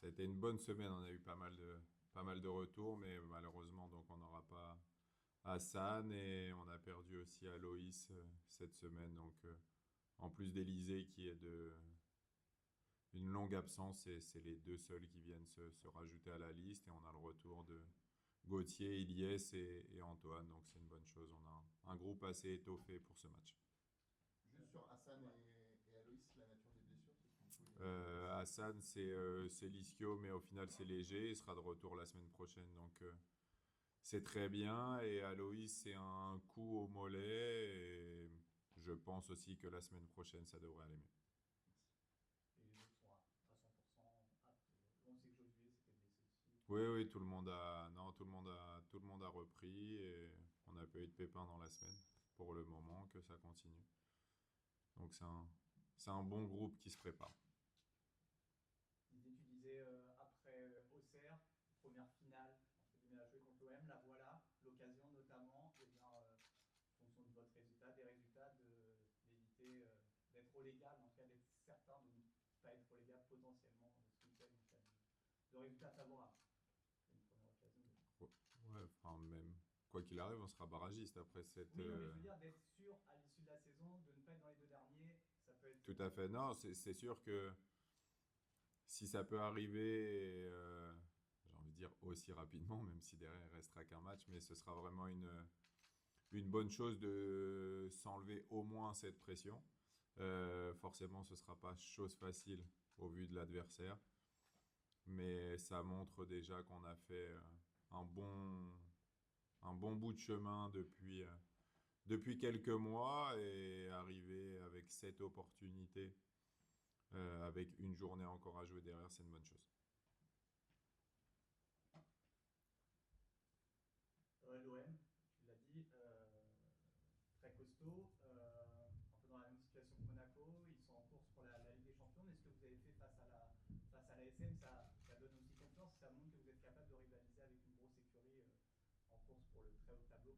Ça a été une bonne semaine. On a eu pas mal de retours, mais malheureusement, donc on n'aura pas Hassan et on a perdu aussi Aloïs cette semaine. Donc, en plus d'Elysée qui est une longue absence, et c'est les deux seuls qui viennent se rajouter à la liste. Et on a le retour de Gauthier, Ilyes et Antoine. Donc, c'est une bonne chose. On a un groupe assez étoffé pour ce match. Juste sur Hassan Ouais. et Aloïs, la nature des blessures, c'est ce que vous pouvez nous préciser. Hassan, c'est l'ischio, mais au final, c'est léger. Il sera de retour la semaine prochaine. Donc, c'est très bien. Et Aloïs, c'est un coup au mollet. Et je pense aussi que la semaine prochaine, ça devrait aller mieux. Merci. Et les autres sont à 100% aptes. On sait que Josué s'était blessé aussi. Oui, oui, tout le monde a, non, tout le monde a repris et on n'a pas eu de pépins dans la semaine pour le moment, que ça continue. Donc c'est un bon groupe qui se prépare. L'idée, tu disais après Auxerre, première finale, entre guillemets, à jouer contre l'OM, la voilà, l'occasion notamment, et bien, en fonction de votre résultat, des résultats, d'éviter d'être relégable, en tout cas d'être certain de ne pas être relégable potentiellement ce week-end en cas de résultats favorables. C'est une première occasion. Ouais, enfin, même, quoi qu'il arrive, on sera barragiste après cette. Oui, non, mais je veux dire d'être sûr à l'issue de la saison de ne pas être dans les deux derniers, ça peut être. Tout à fait. Non, c'est sûr que si ça peut arriver, j'ai envie de dire aussi rapidement, même si derrière il restera qu'un match, mais ce sera vraiment une bonne chose de s'enlever au moins cette pression. Forcément, ce ne sera pas chose facile au vu de l'adversaire, mais ça montre déjà qu'on a fait un bon, un bon bout de chemin depuis quelques mois et arriver avec cette opportunité, avec une journée encore à jouer derrière, c'est une bonne chose. L'OM, tu l'as dit, très costaud, un peu dans la même situation que Monaco, ils sont en course pour la Ligue des Champions, mais ce que vous avez fait face à l'ASM, ça donne aussi confiance, ça montre que vous êtes capable de rivaliser avec une grosse écurie en course pour le très haut tableau.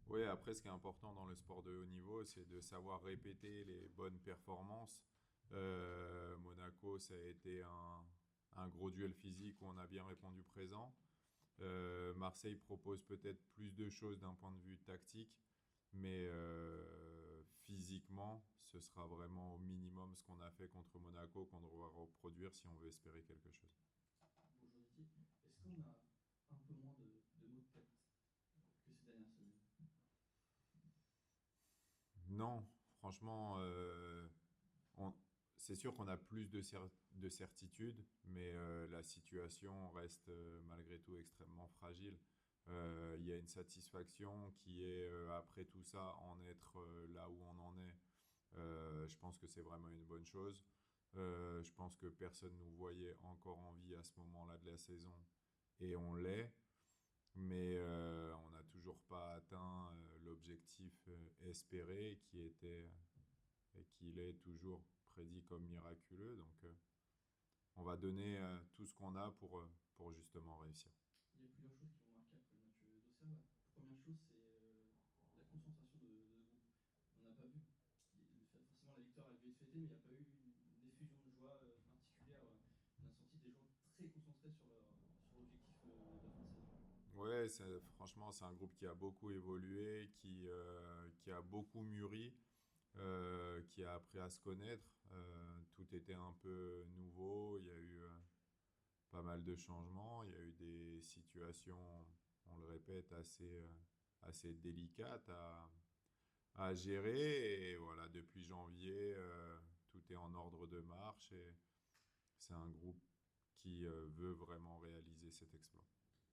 Oui, après, ce qui est important dans le sport de haut niveau, c'est de savoir répéter les bonnes performances. Monaco, ça a été un gros duel physique où on a bien répondu présent. Marseille propose peut-être plus de choses d'un point de vue tactique, mais physiquement, ce sera vraiment au minimum ce qu'on a fait contre Monaco qu'on doit reproduire si on veut espérer quelque chose. Bonjour Didier, est-ce qu'on a un peu moins de maux de tête que ces dernières semaines? Non, franchement, on- c'est sûr qu'on a plus de certitude, mais la situation reste malgré tout extrêmement fragile. Il y a une satisfaction qui est, après tout ça, en être là où on en est. Je pense que c'est vraiment une bonne chose. Je pense que personne nous voyait encore en vie à ce moment-là de la saison, et on l'est. Mais on n'a toujours pas atteint l'objectif espéré qui était et qu'il est toujours prédit comme miraculeux. Donc on va donner tout ce qu'on a pour justement réussir. Il y a plusieurs choses qui m'ont marqué après le match d'Auxerre. La première chose, c'est la concentration de groupe. On n'a pas vu. Forcément, la victoire a dû être fêtée, mais il n'y a pas eu une effusion de joie particulière. On a senti des joueurs très concentrés sur l'objectif de la fin de saison. Ouais, franchement, c'est un groupe qui a beaucoup évolué, qui a beaucoup mûri, qui a appris à se connaître. Tout était un peu nouveau. Il y a eu pas mal de changements. Il y a eu des situations, on le répète, assez délicates à gérer. Et voilà, depuis janvier, tout est en ordre de marche et c'est un groupe qui veut vraiment réaliser cet exploit.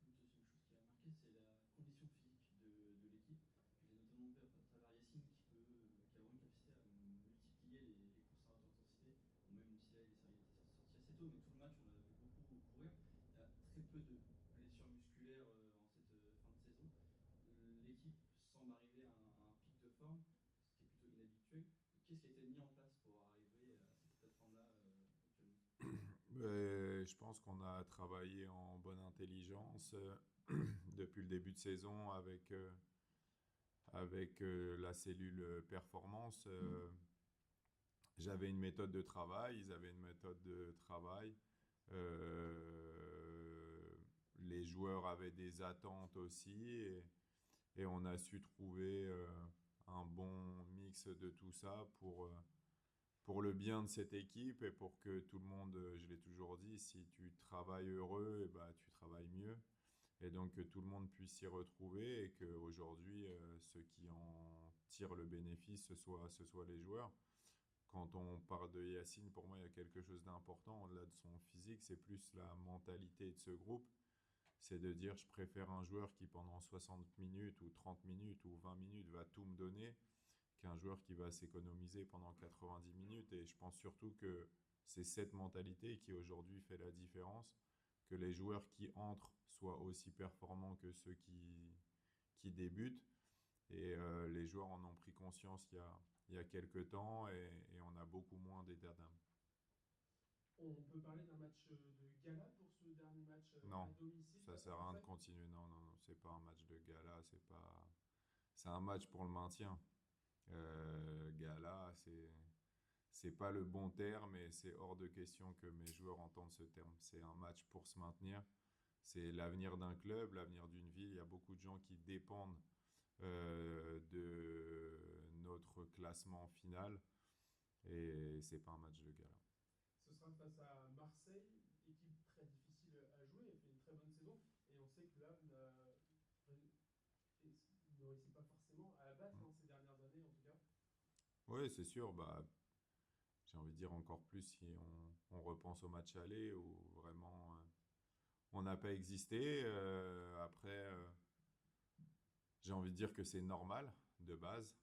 Une deuxième chose qui a marqué, c'est la condition physique de l'équipe. Je l'ai notamment vu à travers Yacine qui a vraiment une capacité à multiplier les courses à haute intensité. Bon, même si là, il est sorti assez tôt, mais tout le match, on l'a vu beaucoup courir. Il y a très peu de blessures musculaires en cette fin de saison. L'équipe semble arriver à un pic de forme, ce qui est plutôt inhabituel. Qu'est-ce qui a été mis en place pour arriver à cette plateforme-là actuellement? Je pense qu'on a travaillé en bonne intelligence depuis le début de saison avec la cellule performance. J'avais une méthode de travail, ils avaient une méthode de travail. Les joueurs avaient des attentes aussi et on a su trouver un bon mix de tout ça pour le bien de cette équipe et pour que tout le monde, je l'ai toujours dit, si tu travailles heureux, eh ben, tu travailles mieux. Et donc que tout le monde puisse s'y retrouver et qu'aujourd'hui, ceux qui en tirent le bénéfice, ce soit les joueurs. Quand on parle de Yacine, pour moi, il y a quelque chose d'important. Au-delà de son physique, c'est plus la mentalité de ce groupe. C'est de dire, je préfère un joueur qui, pendant 60 minutes ou 30 minutes ou 20 minutes, va tout me donner, qu'un joueur qui va s'économiser pendant 90 minutes. Et je pense surtout que c'est cette mentalité qui, aujourd'hui, fait la différence. Que les joueurs qui entrent soient aussi performants que ceux qui débutent. Et les joueurs en ont pris conscience il y a quelques temps et on a beaucoup moins d'état d'âme. On peut parler d'un match de gala pour ce dernier match Non, à domicile. ça sert à rien de continuer. Non, non, non, c'est pas un match de gala, c'est un match pour le maintien. Gala, c'est pas le bon terme et c'est hors de question que mes joueurs entendent ce terme. C'est un match pour se maintenir. C'est l'avenir d'un club, l'avenir d'une ville. Il y a beaucoup de gens qui dépendent de notre classement final et c'est pas un match de gala. Ce sera face à Marseille, équipe très difficile à jouer, elle fait une très bonne saison et on sait que le Havre ne réussit pas forcément à la battre ces dernières années en tout cas. Oui, c'est sûr. Bah, j'ai envie de dire encore plus si on repense au match aller où vraiment on n'a pas existé. Après, j'ai envie de dire que c'est normal de base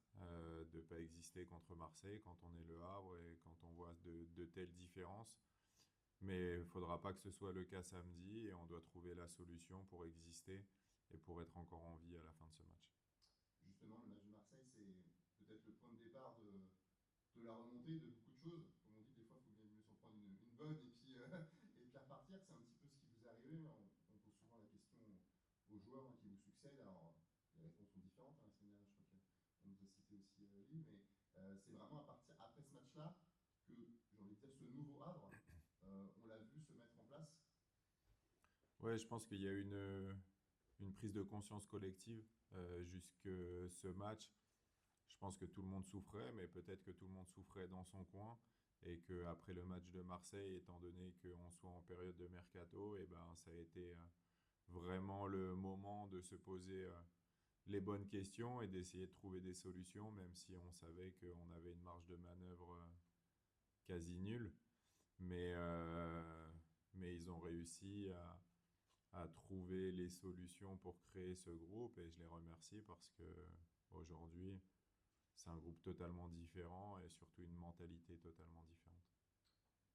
de ne pas exister contre Marseille quand on est le Havre et quand on voit de telles différences. Mais il ne faudra pas que ce soit le cas samedi et on doit trouver la solution pour exister et pour être encore en vie à la fin de ce match. Justement, le match de Marseille, c'est peut-être le point de départ de la remontée de beaucoup de choses. Comme on dit, des fois, il faut bien mieux s'en prendre une bonne et puis repartir. C'est un petit peu ce qui vous est arrivé. On pose souvent la question aux joueurs qui vous succèdent. Alors, les réponses sont différentes. La semaine dernière, je crois qu'on nous a cité aussi Lille, mais c'est vraiment à partir après ce match-là que, j'ai envie de dire, ce nouveau Havre, on l'a vu se mettre en place. Ouais, je pense qu'il y a une prise de conscience collective jusque ce match. Je pense que tout le monde souffrait, mais peut-être que tout le monde souffrait dans son coin et qu'après le match de Marseille, étant donné qu'on soit en période de mercato, et ben, ça a été vraiment le moment de se poser les bonnes questions et d'essayer de trouver des solutions, même si on savait qu'on avait une marge de manœuvre quasi nulle. Mais ils ont réussi à trouver les solutions pour créer ce groupe et je les remercie parce que aujourd'hui, c'est un groupe totalement différent et surtout une mentalité totalement différente.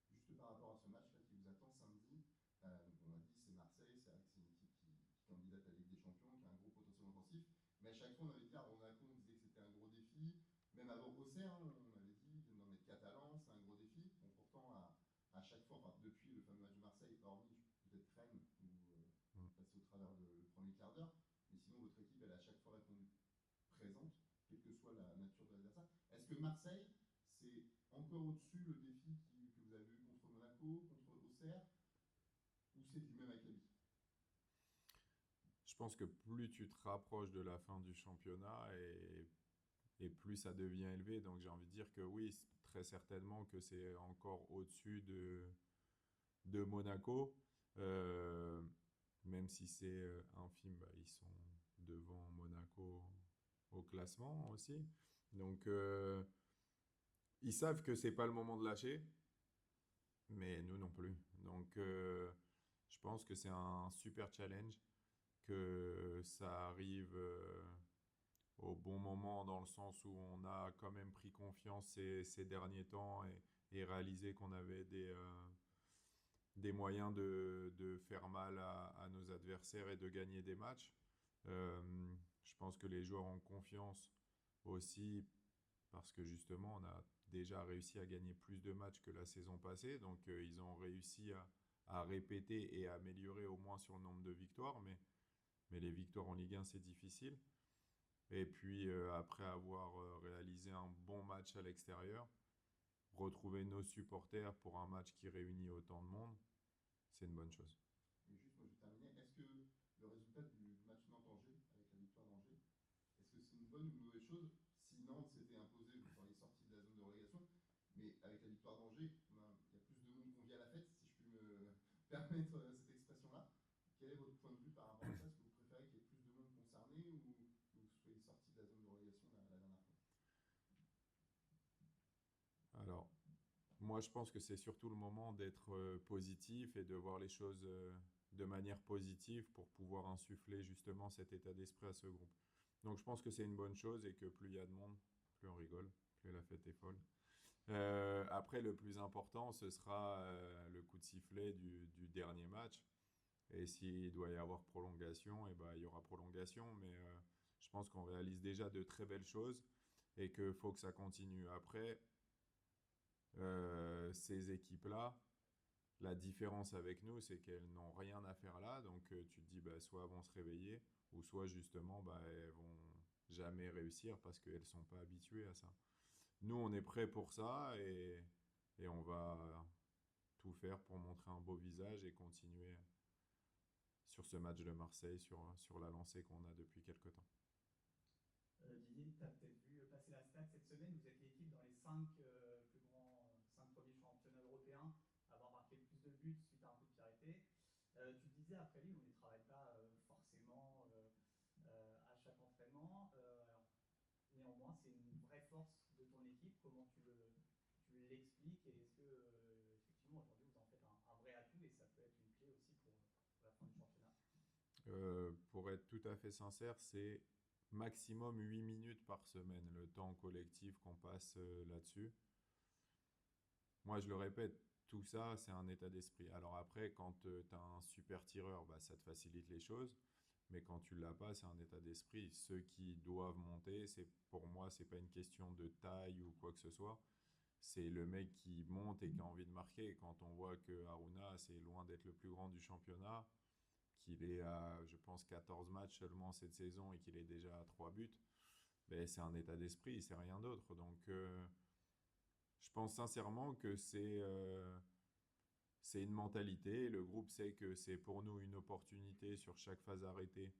Juste par rapport à ce match-là qui vous attend samedi, donc on a dit c'est Marseille, c'est vrai que c'est une équipe qui candidate à la Ligue des Champions, qui a un gros potentiel offensif, mais à chaque fois on avait dit à Monaco, on disait que c'était un gros défi, même avant Auxerre, on avait dit, ils viennent d'en mettre Catalan, c'est un gros défi, bon, pourtant à chaque fois, enfin, depuis le fameux match de Marseille, hormis peut-être Rennes, où passé au travers le premier quart d'heure, mais sinon votre équipe elle a à chaque fois répondu présente, quelle que soit la nature de l'adversaire. Est-ce que Marseille, c'est encore au-dessus le défi que vous avez eu contre Monaco, contre Auxerre, ou c'est du même acabit? Je pense que plus tu te rapproches de la fin du championnat et plus ça devient élevé. Donc j'ai envie de dire que oui, très certainement que c'est encore au-dessus de Monaco. Même si c'est infime, bah, ils sont devant Monaco au classement aussi. Donc ils savent que c'est pas le moment de lâcher, mais nous non plus. Donc je pense que c'est un super challenge, que ça arrive au bon moment dans le sens où on a quand même pris confiance ces derniers temps et réalisé qu'on avait des moyens de faire mal à nos adversaires et de gagner des matchs. Je pense que les joueurs ont confiance aussi parce que justement on a déjà réussi à gagner plus de matchs que la saison passée. Donc ils ont réussi à répéter et à améliorer au moins sur le nombre de victoires. Mais les victoires en Ligue 1, c'est difficile. Et puis, après avoir réalisé un bon match à l'extérieur, retrouver nos supporters pour un match qui réunit autant de monde, c'est une bonne chose. Et juste, moi, je vais terminer. Est-ce que le résultat du match Nantes-Angers, avec la victoire d'Angers, est-ce que c'est une bonne ou une mauvaise chose? Si Nantes s'était imposé, vous seriez sorti de la zone de relégation. Mais avec la victoire d'Angers, il y a plus de monde convié à la fête, si je puis me permettre cette expression-là. Quel est votre point de vue par rapport à ça? Est-ce que vous préférez qu'il y ait plus de monde concerné ou que vous soyez sorti de la zone de relégation la dernière fois? Alors, moi, je pense que c'est surtout le moment d'être positif et de voir les choses de manière positive pour pouvoir insuffler justement cet état d'esprit à ce groupe. Donc, je pense que c'est une bonne chose et que plus il y a de monde, plus on rigole, plus la fête est folle. Après, le plus important, ce sera le coup de sifflet du dernier match. Et s'il doit y avoir prolongation, eh ben, il y aura prolongation. Mais je pense qu'on réalise déjà de très belles choses et qu'il faut que ça continue. Après, ces équipes-là, la différence avec nous, c'est qu'elles n'ont rien à faire là. Donc tu te dis, bah, soit elles vont se réveiller, ou soit justement, bah, elles vont jamais réussir parce qu'elles ne sont pas habituées à ça. Nous, on est prêts pour ça et on va tout faire pour montrer un beau visage et continuer sur ce match de Marseille, sur la lancée qu'on a depuis quelques temps. Didier, tu as peut-être vu passer la stat cette semaine. Vous êtes l'équipe dans les 5 5 premiers championnats européens à avoir marqué le plus de buts suite à un coup de pied arrêté. Tu disais après lui, on ne travaille pas forcément à chaque entraînement. Alors, néanmoins, c'est une vraie force de ton équipe. Comment tu l'expliques et est-ce que effectivement aujourd'hui vous en faites un vrai atout et ça peut être une clé aussi pour la fin du championnat? Pour être tout à fait sincère, c'est maximum 8 minutes par semaine, le temps collectif qu'on passe là-dessus. Moi, je le répète, tout ça, c'est un état d'esprit. Alors après, quand tu as un super tireur, bah, ça te facilite les choses. Mais quand tu l'as pas, c'est un état d'esprit. Ceux qui doivent monter, pour moi, c'est pas une question de taille ou quoi que ce soit. C'est le mec qui monte et qui a envie de marquer. Et quand on voit que Haruna, c'est loin d'être le plus grand du championnat, qu'il est à, je pense, 14 matchs seulement cette saison et qu'il est déjà à 3 buts, ben, c'est un état d'esprit, c'est rien d'autre. Donc, je pense sincèrement que c'est une mentalité. Le groupe sait que c'est pour nous une opportunité sur chaque phase arrêtée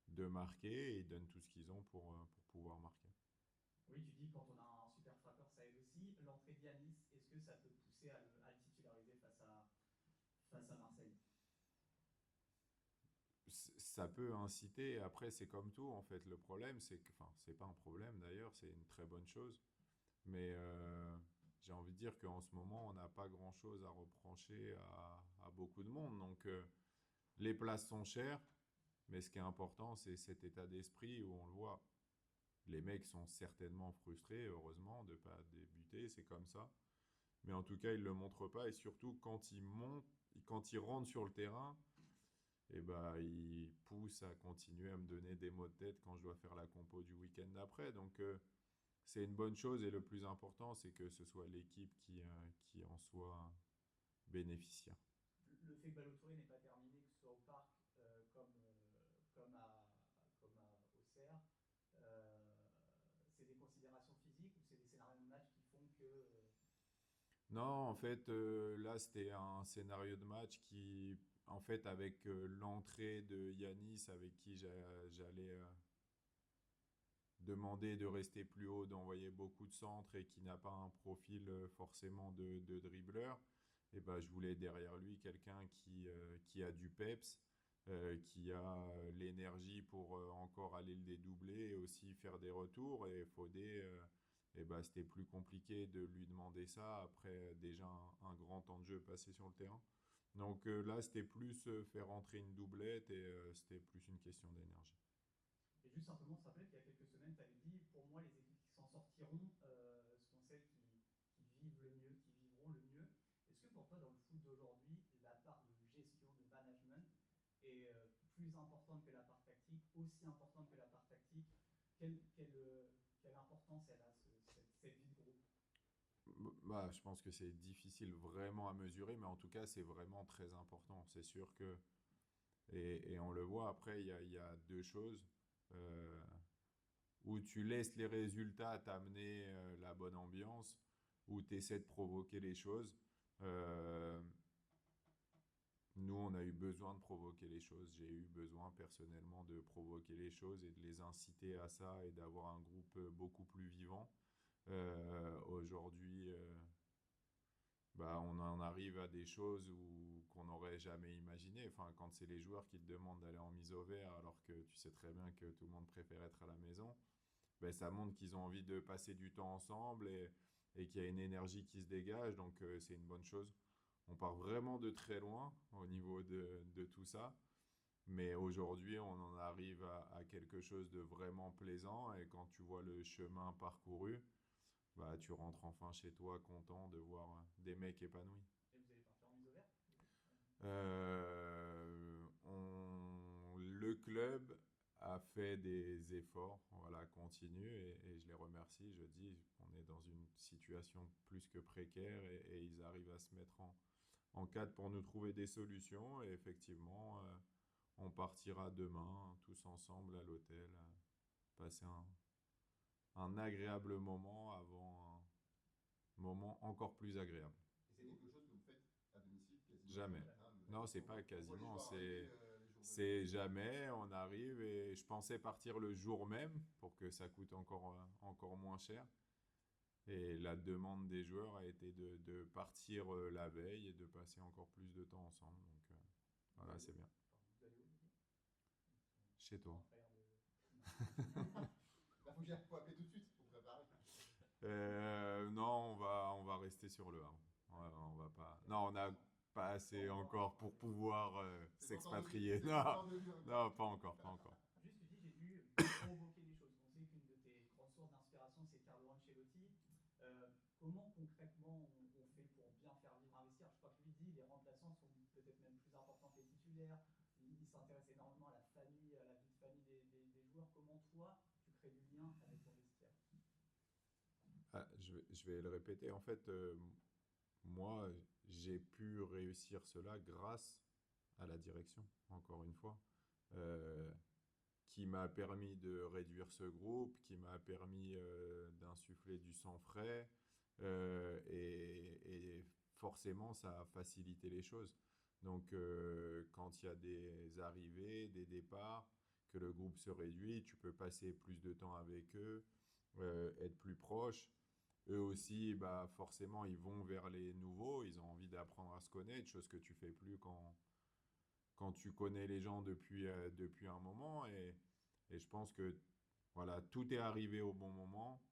de marquer et ils donnent tout ce qu'ils ont pour pouvoir marquer. Oui, tu dis quand on a un super frappeur, ça aide aussi. L'entrée d'Yanis, est-ce que ça peut pousser à le titulariser face à Marseille? Ça peut inciter. Après, c'est comme tout, en fait. Le problème, c'est que, enfin, c'est pas un problème d'ailleurs, c'est une très bonne chose. Mais j'ai envie de dire qu'en ce moment, on n'a pas grand-chose à reprocher à beaucoup de monde. Donc, les places sont chères, mais ce qui est important, c'est cet état d'esprit où on le voit. Les mecs sont certainement frustrés, heureusement, de ne pas débuter, c'est comme ça. Mais en tout cas, ils ne le montrent pas. Et surtout, quand ils montent, quand ils rentrent sur le terrain, et bah, il pousse à continuer à me donner des mots de tête quand je dois faire la compo du week-end d'après. Donc, c'est une bonne chose et le plus important, c'est que ce soit l'équipe qui en soit bénéficiaire. Le fait que Balotouré n'ait pas terminé, que ce soit au parc comme à Auxerre, euh, c'est des considérations physiques ou c'est des scénarios de match qui font que. Non, en fait, là, c'était un scénario de match qui, en fait, avec l'entrée de Yanis, avec qui j'allais demander de rester plus haut, d'envoyer beaucoup de centres et qui n'a pas un profil forcément de dribbleur, et ben, je voulais derrière lui quelqu'un qui a du peps, qui a l'énergie pour encore aller le dédoubler et aussi faire des retours. Et Fodé, et ben, c'était plus compliqué de lui demander ça après déjà un grand temps de jeu passé sur le terrain. Donc là, c'était plus faire entrer une doublette et c'était plus une question d'énergie. Et juste simplement se rappeler qu'il y a quelques semaines, tu avais dit pour moi, les équipes qui s'en sortiront sont celles qui vivent le mieux, qui vivront le mieux. Est-ce que pour toi, dans le foot d'aujourd'hui, la part de gestion, de management est plus importante que la part tactique, aussi importante que la part tactique? Quelle importance elle a, cette vie de groupe? Bah, je pense que c'est difficile vraiment à mesurer, mais en tout cas, c'est vraiment très important. C'est sûr que, et on le voit après, il y a deux choses. Euh, où tu laisses les résultats t'amener la bonne ambiance, où tu essaies de provoquer les choses. Euh, nous, on a eu besoin de provoquer les choses. J'ai eu besoin personnellement de provoquer les choses et de les inciter à ça et d'avoir un groupe beaucoup plus vivant. Aujourd'hui, bah, on en arrive à des choses qu'on n'aurait jamais imaginé. Enfin, quand c'est les joueurs qui te demandent d'aller en mise au vert alors que tu sais très bien que tout le monde préfère être à la maison, ben, ça montre qu'ils ont envie de passer du temps ensemble et qu'il y a une énergie qui se dégage. Donc, c'est une bonne chose. On part vraiment de très loin au niveau de tout ça. Mais aujourd'hui, on en arrive à quelque chose de vraiment plaisant. Et quand tu vois le chemin parcouru, bah, tu rentres enfin chez toi content de voir des mecs épanouis. Et vous allez partir en mise au vert? Le club a fait des efforts, voilà, continue et je les remercie. Je dis, on est dans une situation plus que précaire et ils arrivent à se mettre en cadre pour nous trouver des solutions. Et effectivement, on partira demain tous ensemble à l'hôtel, passer un agréable moment avant un moment encore plus agréable. Et c'est quelque chose que vous faites à domicile quasiment Jamais. hein, Non, c'est pas on voit les quasiment, joueurs arriver, c'est les jours de- c'est jamais. On arrive et je pensais partir le jour même pour que ça coûte encore moins cher. Et la demande des joueurs a été de partir la veille et de passer encore plus de temps ensemble. Donc voilà, c'est bien. Vous allez où, Didier? Chez toi. Pas l'air de- Bah, faut appeler tout de suite pour préparer. Non, on va rester sur le 1. On va pas. Non, on n'a pas assez encore pour pouvoir s'expatrier. Non, non, pas encore, pas encore. Juste, tu dis, j'ai dû provoquer des choses. On sait qu'une de tes grandes sources d'inspiration, c'est Carlo Ancelotti. Comment concrètement on fait pour bien faire vivre un vestiaire? Je crois que lui dit les remplaçants sont peut-être même plus importants que les titulaires. Il s'intéresse énormément à la famille, à la vie de famille des joueurs. Comment toi, tu crées du lien avec ton vestiaire? Ah, je vais le répéter. En fait, moi, j'ai pu réussir cela grâce à la direction, encore une fois, euh, qui m'a permis de réduire ce groupe, qui m'a permis d'insuffler du sang frais, et forcément, ça a facilité les choses. Donc, quand il y a des arrivées, des départs, que le groupe se réduit, tu peux passer plus de temps avec eux, être plus proche. Eux aussi, bah, forcément, ils vont vers les nouveaux, ils ont envie d'apprendre à se connaître, chose que tu fais plus quand tu connais les gens depuis un moment. Et je pense que voilà, tout est arrivé au bon moment.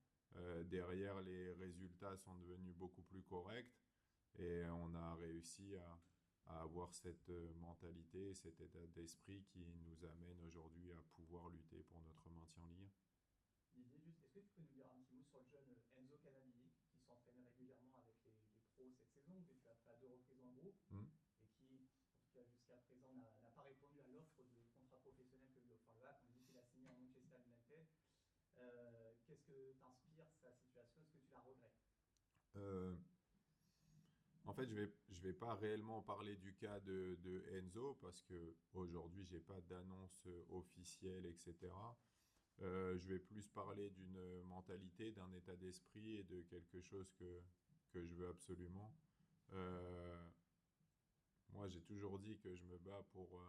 Derrière, les résultats sont devenus beaucoup plus corrects et on a réussi à avoir cette mentalité, cet état d'esprit qui nous amène aujourd'hui à pouvoir lutter pour notre maintien en Ligue 1. Didier, juste, est-ce que tu peux nous dire un petit mot sur le jeune Enzo Cannavini, qui s'entraînait régulièrement avec les pros cette saison, que tu as pris à 2 reprises dans le groupe, Hmm. et qui, en tout cas jusqu'à présent, n'a pas répondu à l'offre de contrat professionnel que lui offre le HAC. On dit qu'il a signé à Manchester United. Qu'est-ce que t'inspire sa situation? Est-ce que tu la regrettes? Euh, En fait, je vais pas réellement parler du cas de Enzo parce que aujourd'hui, j'ai pas d'annonce officielle, etc. Je vais plus parler d'une mentalité, d'un état d'esprit et de quelque chose que je veux absolument. Euh, Moi, j'ai toujours dit que je me bats pour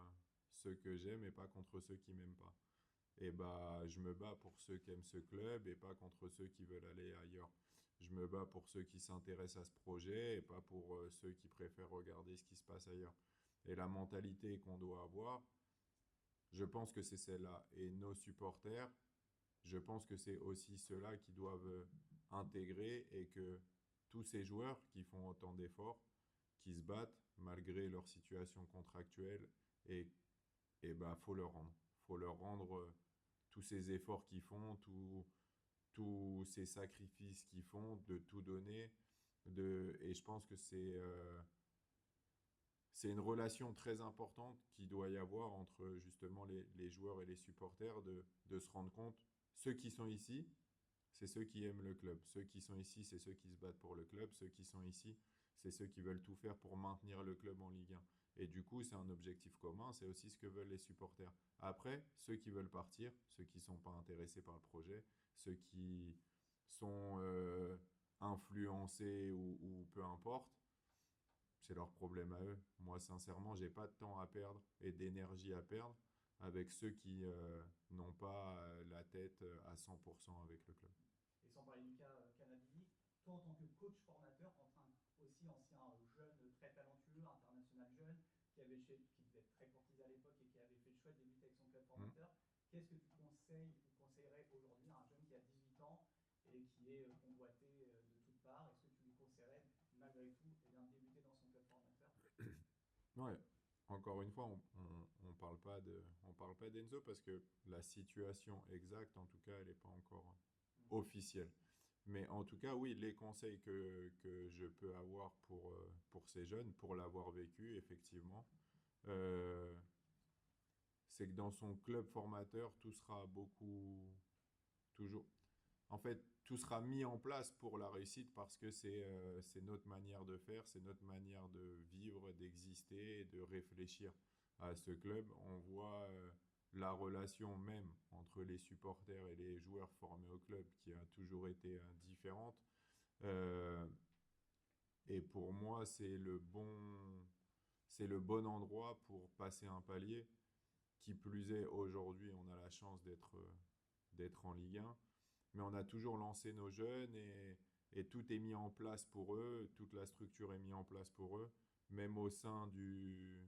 ceux que j'aime et pas contre ceux qui m'aiment pas. Et bah, je me bats pour ceux qui aiment ce club et pas contre ceux qui veulent aller ailleurs. Je me bats pour ceux qui s'intéressent à ce projet et pas pour ceux qui préfèrent regarder ce qui se passe ailleurs. Et la mentalité qu'on doit avoir, je pense que c'est celle-là. Et nos supporters, je pense que c'est aussi ceux-là qui doivent intégrer et que tous ces joueurs qui font autant d'efforts, qui se battent malgré leur situation contractuelle, et, et bah, faut leur rendre. Faut leur rendre tous ces efforts qu'ils font, tous ces sacrifices qu'ils font, de tout donner. Et je pense que c'est une relation très importante qui doit y avoir entre justement les joueurs et les supporters, de se rendre compte, ceux qui sont ici, c'est ceux qui aiment le club. Ceux qui sont ici, c'est ceux qui se battent pour le club. Ceux qui sont ici, c'est ceux qui veulent tout faire pour maintenir le club en Ligue 1. Et du coup, c'est un objectif commun, c'est aussi ce que veulent les supporters. Après, ceux qui veulent partir, ceux qui ne sont pas intéressés par le projet, ceux qui sont influencés ou peu importe, c'est leur problème à eux. Moi, sincèrement, j'ai pas de temps à perdre et d'énergie à perdre avec ceux qui n'ont pas la tête à 100% avec le club. Et sans parler du cas Canabi, toi en tant que coach formateur, enfin aussi ancien jeune très talentueux, international jeune, qui devait être très courtisé à l'époque et qui avait fait le choix de débuter avec son club Mm. formateur, qu'est-ce que tu conseilles ou conseillerais aujourd'hui à un jeune qui a 18 ans et qui est convoité de toutes parts? Est-ce que tu lui conseillerais malgré tout eh bien, de débuter dans son club formateur? Ouais. Encore une fois, on parle pas d'Enzo parce que la situation exacte, en tout cas, elle n'est pas encore officielle. Mais en tout cas, oui, les conseils que je peux avoir pour ces jeunes, pour l'avoir vécu, effectivement, euh, c'est que dans son club formateur, tout sera toujours, en fait, tout sera mis en place pour la réussite parce que c'est notre manière de faire, c'est notre manière de vivre, d'exister et de réfléchir à ce club. On voit la relation même entre les supporters et les joueurs formés au club qui a toujours été différente. Euh, et pour moi, c'est le bon endroit pour passer un palier. Qui plus est, aujourd'hui, on a la chance d'être en Ligue 1, mais on a toujours lancé nos jeunes et tout est mis en place pour eux, toute la structure est mise en place pour eux, même au sein du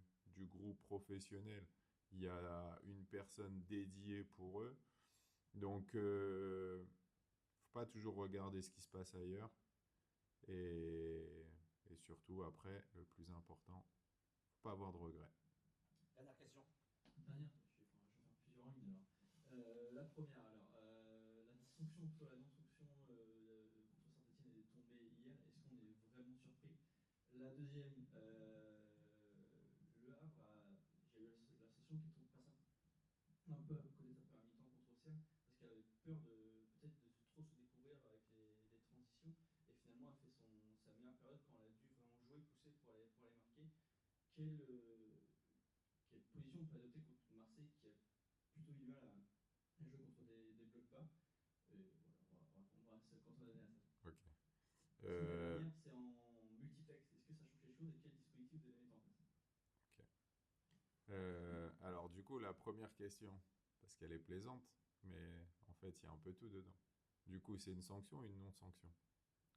groupe professionnel, il y a une personne dédiée pour eux. Donc, faut pas toujours regarder ce qui se passe ailleurs. Et, et surtout, après, le plus important, faut pas avoir de regrets. Dernière question. Dernière, je vais faire plusieurs en ligne alors. La première, alors, la sanction, plutôt la non-sanction contre Saint-Etienne est tombée hier. Est-ce qu'on est vraiment surpris? La deuxième, Le Havre, j'ai eu la sensation qu'il passe un peu à côté de sa première mi-temps contre Auxerre, parce qu'elle avait peur de peut-être de trop se découvrir avec les transitions, et finalement elle fait sa meilleure période quand elle a dû vraiment jouer, pousser pour aller marquer. Quelle, quelle position on peut adopter contre Marseille qui a plutôt eu du mal à jouer contre des blocs bas? Et voilà, on va se cantonner à ça. Ok. Puis la dernière, c'est en multiplex. Est-ce que ça change quelque chose et quel dispositif vous allez mettre en place? Ok. Alors du coup, la première question, parce qu'elle est plaisante, mais en fait, il y a un peu tout dedans. Du coup, c'est une sanction ou une non-sanction?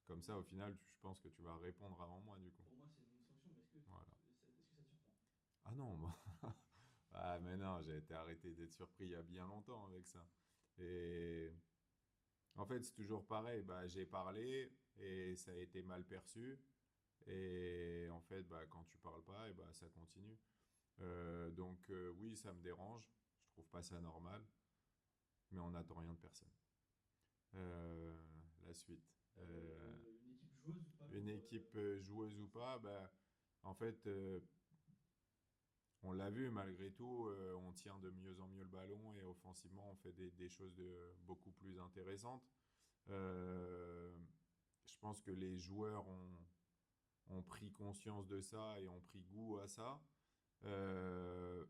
Comme ça, au final, je pense que tu vas répondre avant moi, du coup. Pour moi, c'est une sanction, mais Voilà. est-ce que ça te surprend? Ah non, moi. Ah mais non, j'ai été arrêté d'être surpris il y a bien longtemps avec ça. Et en fait, c'est toujours pareil. Bah, j'ai parlé et ça a été mal perçu. Et en fait, bah, quand tu parles pas, et bah, ça continue. Donc oui, ça me dérange. Je trouve pas ça normal, mais on n'attend rien de personne. La suite. Une équipe joueuse ou pas Une contre, équipe joueuse ou pas, bah, en fait, on l'a vu malgré tout, on tient de mieux en mieux le ballon et offensivement, on fait des choses beaucoup plus intéressantes. Euh, je pense que les joueurs ont pris conscience de ça et ont pris goût à ça. Euh,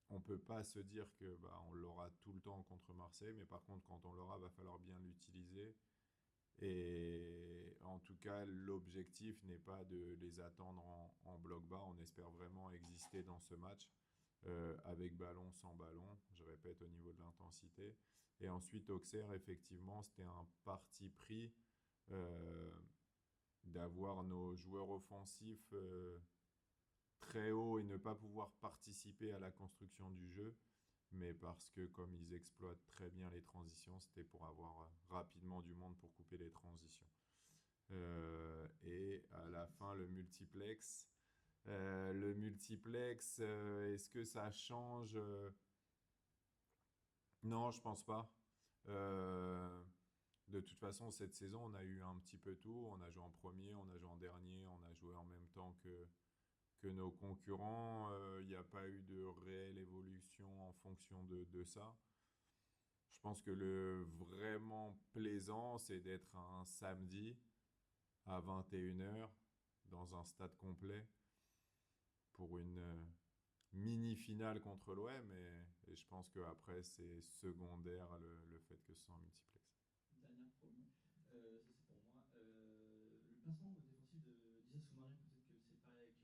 on peut pas se dire que bah, on l'aura tout le temps contre Marseille, mais par contre, quand on l'aura, va falloir bien l'utiliser. Et en tout cas, l'objectif n'est pas de les attendre en bloc bas. On espère vraiment exister dans ce match avec ballon, sans ballon. Je répète, au niveau de l'intensité. Et ensuite, Auxerre, effectivement, c'était un parti pris euh, d'avoir nos joueurs offensifs très haut et ne pas pouvoir participer à la construction du jeu, mais parce que comme ils exploitent très bien les transitions, c'était pour avoir rapidement du monde pour couper les transitions. Et à la fin, le multiplex. Est-ce que ça change Non, je pense pas. Euh, de toute façon, cette saison, on a eu un petit peu tout. On a joué en premier, on a joué en dernier, on a joué en même temps que nos concurrents. Il n'y a pas eu de réelle évolution en fonction de ça. Je pense que le vraiment plaisant, c'est d'être un samedi à 21h dans un stade complet pour une mini-finale contre l'OM. Et je pense qu'après, c'est secondaire le fait que ce soit en multiplex. Dernière promis, ça c'est pour moi. Le placement défensif d'Issa Soumaré, peut-être que c'est pareil avec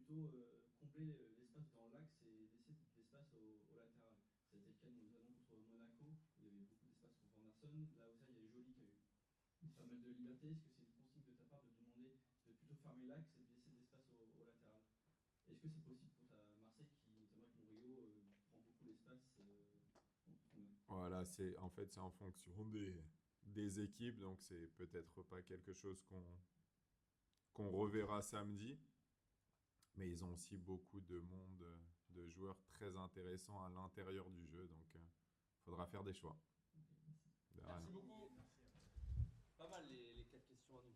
plutôt combler l'espace dans l'axe et laisser de l'espace au latéral. C'était le cas notamment contre Monaco, où il y avait beaucoup d'espace pour Vanderson. Là aussi, il y a Joly qui a eu pas mal de liberté. Est-ce que c'est une consigne de ta part de demander de plutôt fermer l'axe et de laisser de l'espace au latéral? Est-ce que c'est possible pour Marseille qui, notamment avec Murillo, prend beaucoup l'espace Voilà, c'est en fonction des équipes, donc c'est peut-être pas quelque chose qu'on reverra samedi, mais ils ont aussi beaucoup de monde, de joueurs très intéressants à l'intérieur du jeu, donc faudra faire des choix. Ok, merci. De rien. Merci beaucoup. Merci. Pas mal les 4 questions à nous.